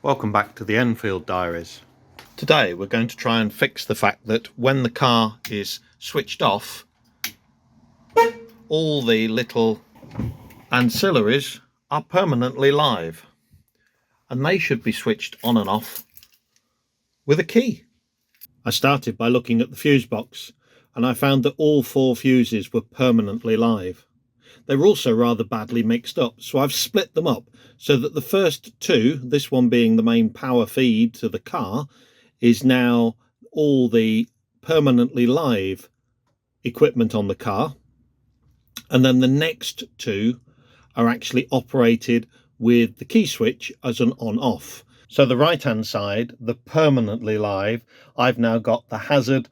Welcome back to the Enfield Diaries. Today we're going to try and fix the fact that when the car is switched off, all the little ancillaries are permanently live, and they should be switched on and off with a key. I started by looking at the fuse box, and I found that all 4 fuses were permanently live. They were also rather badly mixed up, so I've split them up so that the first 2, this one being the main power feed to the car, is now all the permanently live equipment on the car, and then the next 2 are actually operated with the key switch as an on-off. So the right hand side, the permanently live, I've now got the hazard,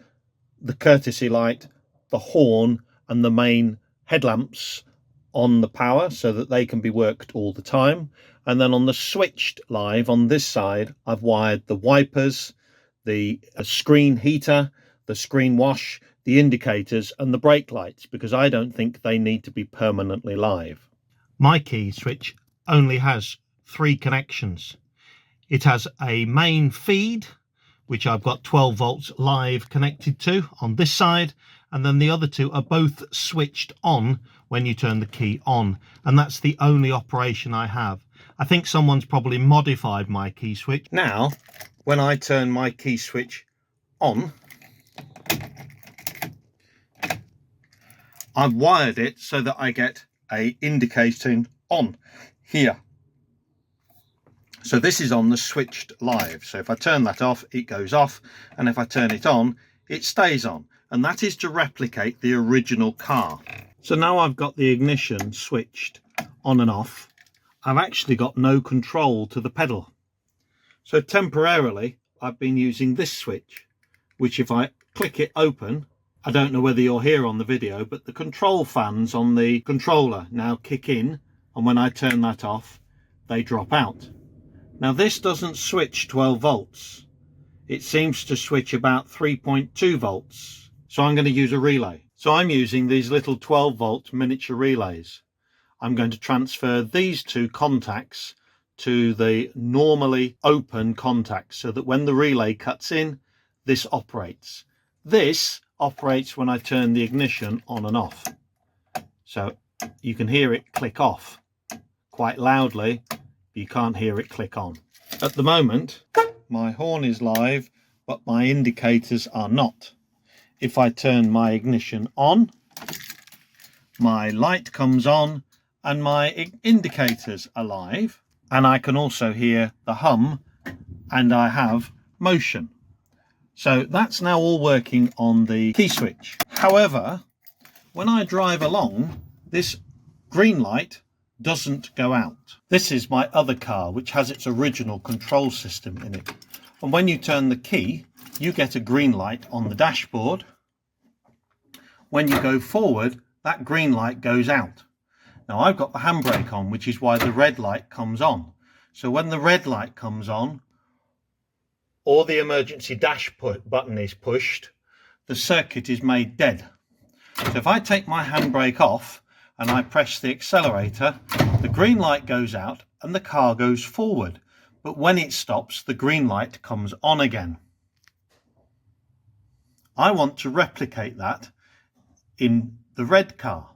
the courtesy light, the horn and the main headlamps on the power so that they can be worked all the time. And then on the switched live on this side, I've wired the wipers, the screen heater, the screen wash, the indicators and the brake lights, because I don't think they need to be permanently live. My key switch only has 3 connections. It has a main feed, which I've got 12 volts live connected to on this side, and then the other 2 are both switched on when you turn the key on, and that's the only operation I have. I think someone's probably modified my key switch. Now, when I turn my key switch on, I've wired it so that I get a indicating on here. So this is on the switched live. So if I turn that off, it goes off, and if I turn it on, it stays on. And that is to replicate the original car. So now I've got the ignition switched on and off. I've actually got no control to the pedal. So temporarily, I've been using this switch, which if I click it open, I don't know whether you'll hear on the video, but the control fans on the controller now kick in, and when I turn that off, they drop out. Now this doesn't switch 12 volts. It seems to switch about 3.2 volts. So I'm going to use a relay. So I'm using these little 12 volt miniature relays. I'm going to transfer these 2 contacts to the normally open contacts so that when the relay cuts in, this operates. This operates when I turn the ignition on and off. So you can hear it click off quite loudly. You can't hear it click on. At the moment, my horn is live, but my indicators are not. If I turn my ignition on, my light comes on and my indicators are live, and I can also hear the hum and I have motion. So that's now all working on the key switch. However, when I drive along, this green light doesn't go out. This is my other car, which has its original control system in it. And when you turn the key, you get a green light on the dashboard. When you go forward, that green light goes out. Now I've got the handbrake on, which is why the red light comes on. So when the red light comes on, or the emergency dash button is pushed, the circuit is made dead. So if I take my handbrake off and I press the accelerator, the green light goes out and the car goes forward. But when it stops, the green light comes on again. I want to replicate that in the red car.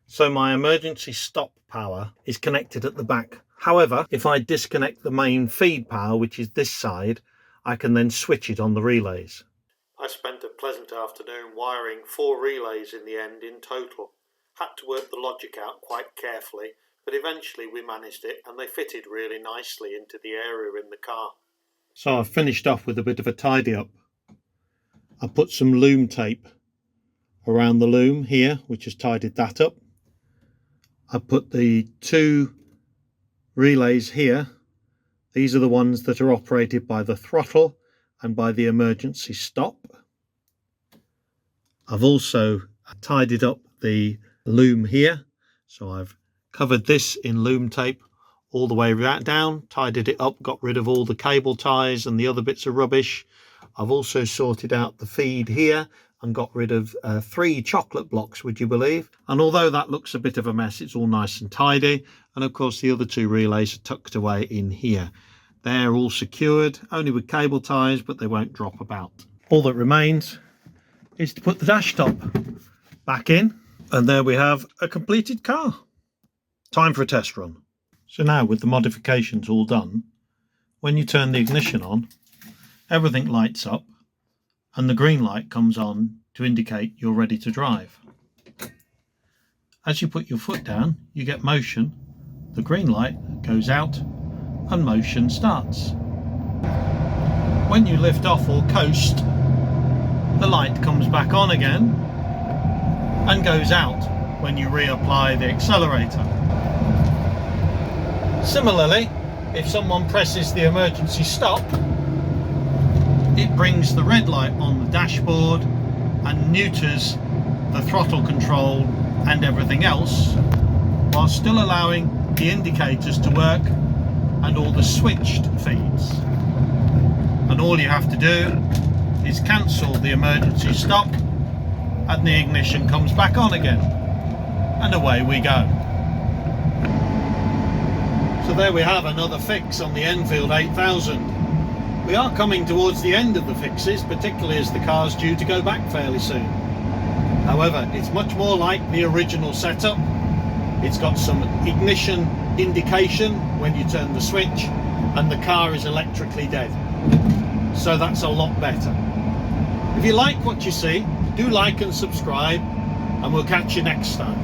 So my emergency stop power is connected at the back. However, if I disconnect the main feed power, which is this side, I can then switch it on the relays. I spent a pleasant afternoon wiring 4 relays in the end in total. Had to work the logic out quite carefully, but eventually we managed it and they fitted really nicely into the area in the car. So I've finished off with a bit of a tidy up. I put some loom tape around the loom here, which has tidied that up. I put the 2 relays here. These are the ones that are operated by the throttle and by the emergency stop. I've also tidied up the loom here, so I've covered this in loom tape all the way down, tidied it up, got rid of all the cable ties and the other bits of rubbish. I've also sorted out the feed here and got rid of 3 chocolate blocks, would you believe? And although that looks a bit of a mess, it's all nice and tidy. and of course the other two relays are tucked away in here. They're all secured, only with cable ties, but they won't drop about. All that remains is to put the dash top back in, and there we have a completed car. Time for a test run. So now, with the modifications all done, when you turn the ignition on, everything lights up and the green light comes on to indicate you're ready to drive. As you put your foot down, you get motion, the green light goes out and motion starts. When you lift off or coast, the light comes back on again and goes out when you reapply the accelerator. Similarly, if someone presses the emergency stop, it brings the red light on the dashboard and neuters the throttle control and everything else, while still allowing the indicators to work and all the switched feeds. And all you have to do is cancel the emergency stop and the ignition comes back on again, and away we go. So there we have another fix on the Enfield 8000. We are coming towards the end of the fixes, particularly as the car's due to go back fairly soon. However, it's much more like the original setup. It's got some ignition indication when you turn the switch, and the car is electrically dead. So that's a lot better. If you like what you see, do like and subscribe, and we'll catch you next time.